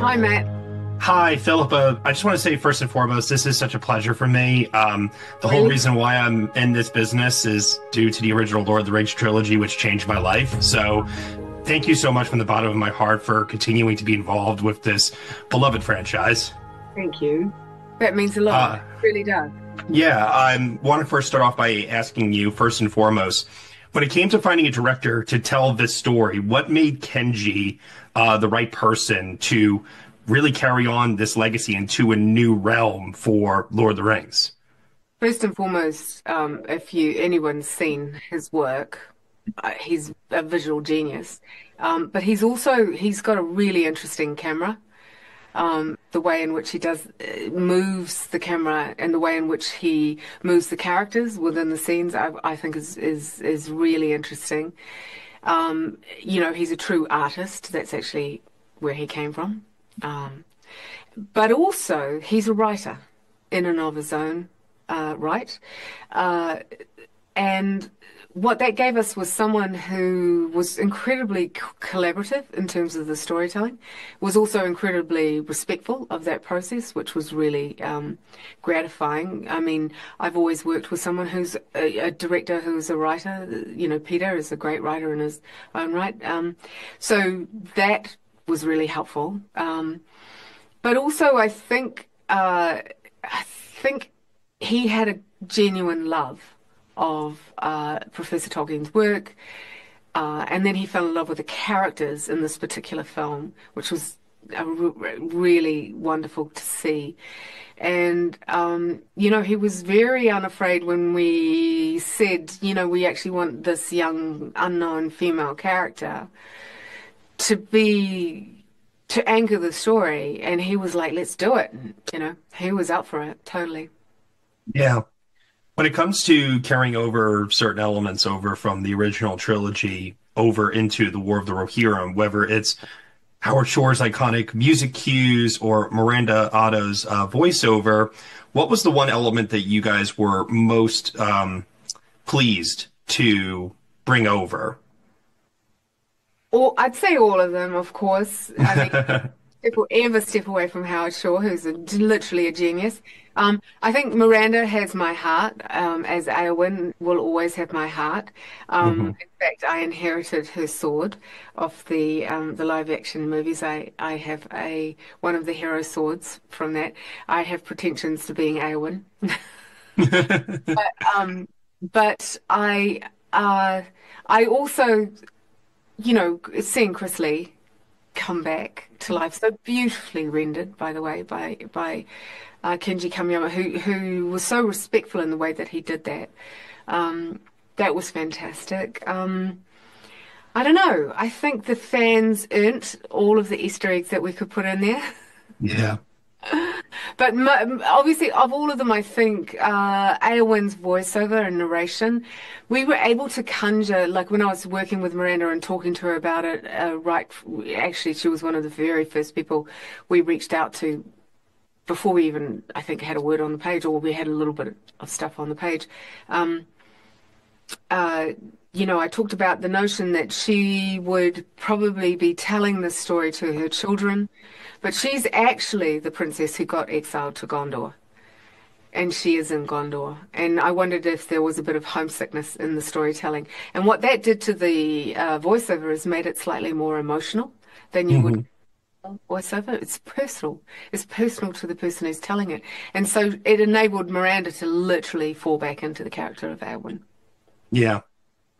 Hi, Matt. Hi, Philippa. I just want to say first and foremost, this is such a pleasure for me. The whole Really? reason why I'm in this business is due to the original Lord of the Rings trilogy, which changed my life. So, thank you so much from the bottom of my heart for continuing to be involved with this beloved franchise. Thank you. That means a lot. Uh, It really does. yeah, I want to first start off by asking you, first and foremost, when it came to finding a director to tell this story, what made Kenji the right person to really carry on this legacy into a new realm for Lord of the Rings? First and foremost, if anyone's seen his work, he's a visual genius. But he's got a really interesting camera. The way in which he does moves the camera and the way in which he moves the characters within the scenes, I think is really interesting. He's a true artist. That's actually where he came from. Um, but also, he's a writer in and of his own right. Uh, and what that gave us was someone who was incredibly collaborative in terms of the storytelling, was also incredibly respectful of that process, which was really gratifying. I mean, I've always worked with someone who's a director who's a writer. You know, Peter is a great writer in his own right. So that was really helpful. But also, I think he had a genuine love of Professor Tolkien's work, and then he fell in love with the characters in this particular film, which was really wonderful to see. And he was very unafraid when we said, we actually want this young unknown female character to be to anchor the story, and he was like, let's do it. He was up for it totally. Yeah. When it comes to carrying over certain elements over from the original trilogy over into the War of the Rohirrim, whether it's Howard Shore's iconic music cues or Miranda Otto's voiceover, what was the one element that you guys were most pleased to bring over? Or I'd say all of them, of course. I mean, if we'll ever step away from Howard Shore, who's literally a genius. I think Miranda has my heart, as Eowyn will always have my heart. In fact, I inherited her sword of the live action movies. I have one of the hero swords from that. I have pretensions to being Eowyn. Um, but I also, seeing Chris Lee come back to life, so beautifully rendered, by the way, by Kenji Kamiyama, who was so respectful in the way that he did that. That was fantastic. I don't know. I think the fans earned all of the Easter eggs that we could put in there. Yeah. But obviously, of all of them, I think Eowyn's voiceover and narration, we were able to conjure, like when I was working with Miranda and talking to her about it, actually, she was one of the very first people we reached out to before we even, I think, had a word on the page, or we had a little bit of stuff on the page. Um, uh, I talked about the notion that she would probably be telling this story to her children, but she's actually the princess who got exiled to Gondor, and she is in Gondor. And I wondered if there was a bit of homesickness in the storytelling. And what that did to the voiceover is made it slightly more emotional than you would hmm voiceover. It's personal. It's personal to the person who's telling it. And so it enabled Miranda to literally fall back into the character of Arwen. Yeah.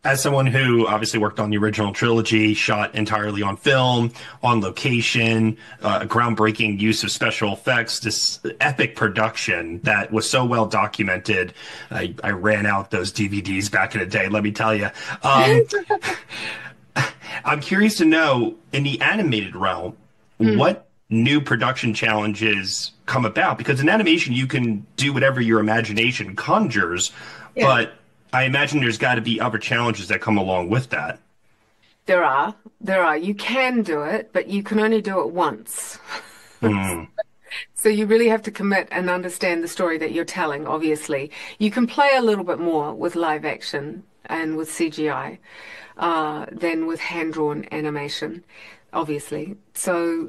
As someone who obviously worked on the original trilogy, shot entirely on film, on location, groundbreaking use of special effects, this epic production that was so well documented. I ran out those DVDs back in the day, let me tell you. Um, I'm curious to know, in the animated realm, Mm, what new production challenges come about? Because in animation, you can do whatever your imagination conjures, yeah, but I imagine there's got to be other challenges that come along with that. there are. There are. You can do it, but you can only do it once. Hmm. So you really have to commit and understand the story that you're telling, obviously. You can play a little bit more with live action and with CGI than with hand-drawn animation. obviously. So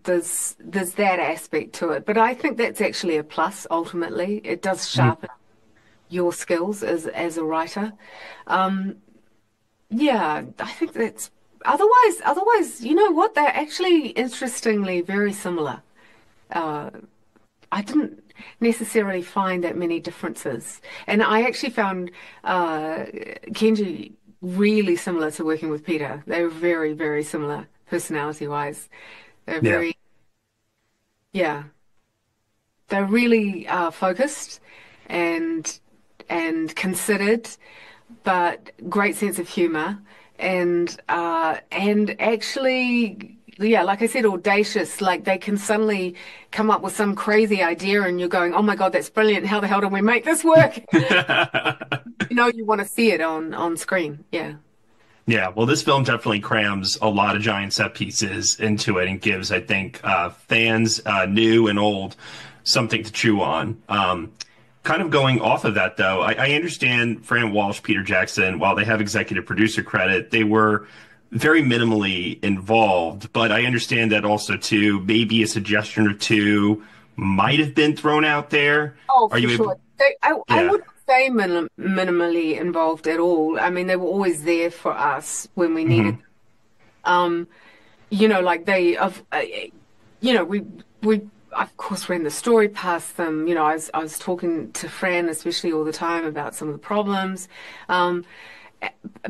there's that aspect to it. But I think that's actually a plus ultimately. It does sharpen your skills as a writer. Um, yeah, I think that's otherwise, you know what? They're actually interestingly very similar. Uh, I didn't necessarily find that many differences. And I actually found Kenji really similar to working with Peter. They were very, very similar personality-wise. They're Yeah. very, yeah, they're really focused and considered, but great sense of humor and actually, yeah, like I said, audacious. Like they can suddenly come up with some crazy idea, and you're going, "Oh my God, that's brilliant! How the hell did we make this work?" You know, you want to see it on screen. Yeah. Yeah, well, this film definitely crams a lot of giant set pieces into it and gives, I think, fans, new and old, something to chew on. Kind of going off of that, though, I understand Fran Walsh, Peter Jackson, while they have executive producer credit, they were very minimally involved. But I understand that also, too, maybe a suggestion or two might have been thrown out there. Oh, Are for you able? sure. I Yeah. wouldn't say minimally involved at all. I mean, they were always there for us when we needed. Hmm. Um, you know, like you know, we of course ran the story past them. You know, I was talking to Fran, especially all the time about some of the problems. Um,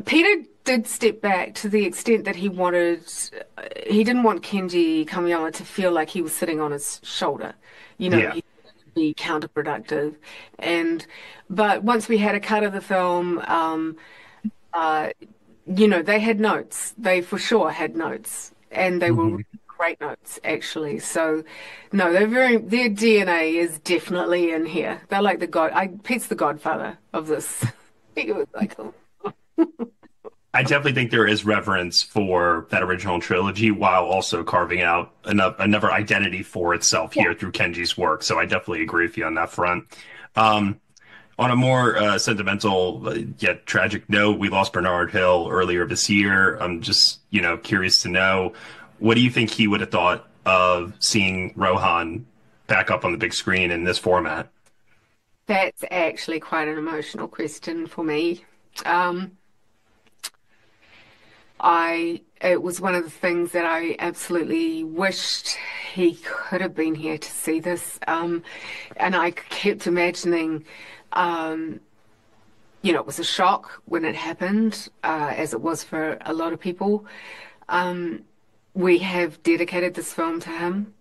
Peter did step back to the extent that he didn't want Kenji Kamiyama to feel like he was sitting on his shoulder. You know, Yeah. he be counterproductive. And but once we had a cut of the film, uh, you know, they had notes. They for sure had notes, and they were really Hmm. great notes actually. So, no, their DNA is definitely in here. They're like the god. Pete's the godfather of this. He was like, oh. I definitely think there is reverence for that original trilogy while also carving out another identity for itself Yeah. here through Kenji's work. So I definitely agree with you on that front. Um, on a more sentimental yet tragic note, we lost Bernard Hill earlier this year. I'm just, curious to know, what do you think he would have thought of seeing Rohan back up on the big screen in this format? That's actually quite an emotional question for me. Um, it was one of the things that I absolutely wished he could have been here to see this. And I kept imagining, um, you know, it was a shock when it happened, as it was for a lot of people. Um, we have dedicated this film to him.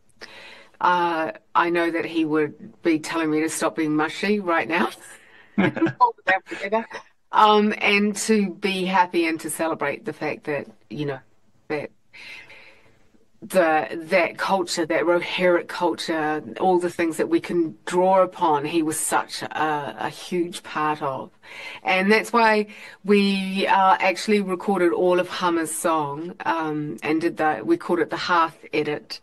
I know that he would be telling me to stop being mushy right now. Pull that together. And to be happy and to celebrate the fact that, you know, that that culture, that Rohirrim culture, all the things that we can draw upon, he was such a huge part of. And that's why we actually recorded all of Hummer's song and we called it the Hearth edit.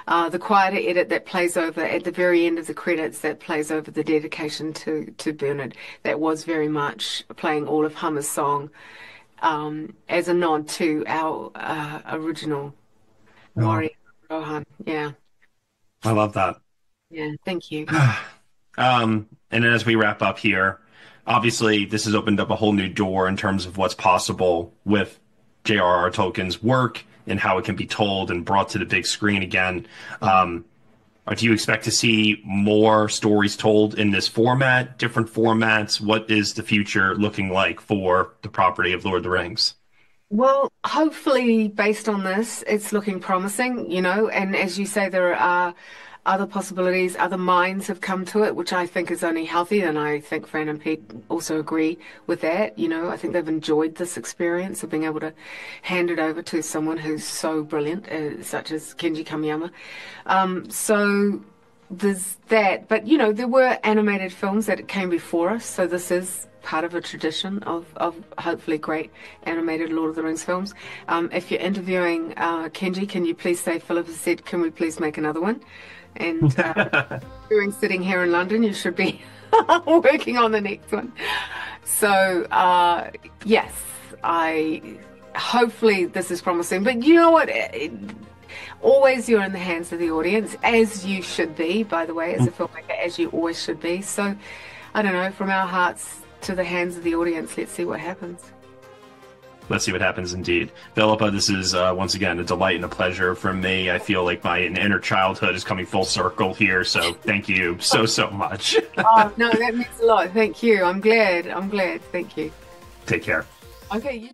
The quieter edit that plays over at the very end of the credits that plays over the dedication to Bernard. That was very much playing all of Hummer's song as a nod to our original Oh, warrior, Rohan. Yeah, I love that. yeah. Thank you. And then as we wrap up here, obviously this has opened up a whole new door in terms of what's possible with J.R.R. Tolkien's work and how it can be told and brought to the big screen again. Or do you expect to see more stories told in this format, different formats? What is the future looking like for the property of Lord of the Rings? Well, hopefully, based on this, it's looking promising, you know, and as you say, there are other possibilities, other minds have come to it, which I think is only healthy, and I think Fran and Pete also agree with that, you know. I think they've enjoyed this experience of being able to hand it over to someone who's so brilliant, such as Kenji Kamiyama. So there's that, but you know, there were animated films that came before us, so this is part of a tradition of hopefully great animated Lord of the Rings films. If you're interviewing Kenji, can you please say Philippa said, can we please make another one? And doing sitting here in London, you should be working on the next one. So yes, I hopefully this is promising. But you know what? Always you're in the hands of the audience, as you should be, by the way, as a filmmaker, as you always should be. So, I don't know, from our hearts to the hands of the audience, let's see what happens. Let's see what happens indeed. Philippa, this is once again a delight and a pleasure from me. I feel like my inner childhood is coming full circle here, so thank you so much. Oh, no, that means a lot. Thank you. I'm glad. Thank you. Take care. Okay, you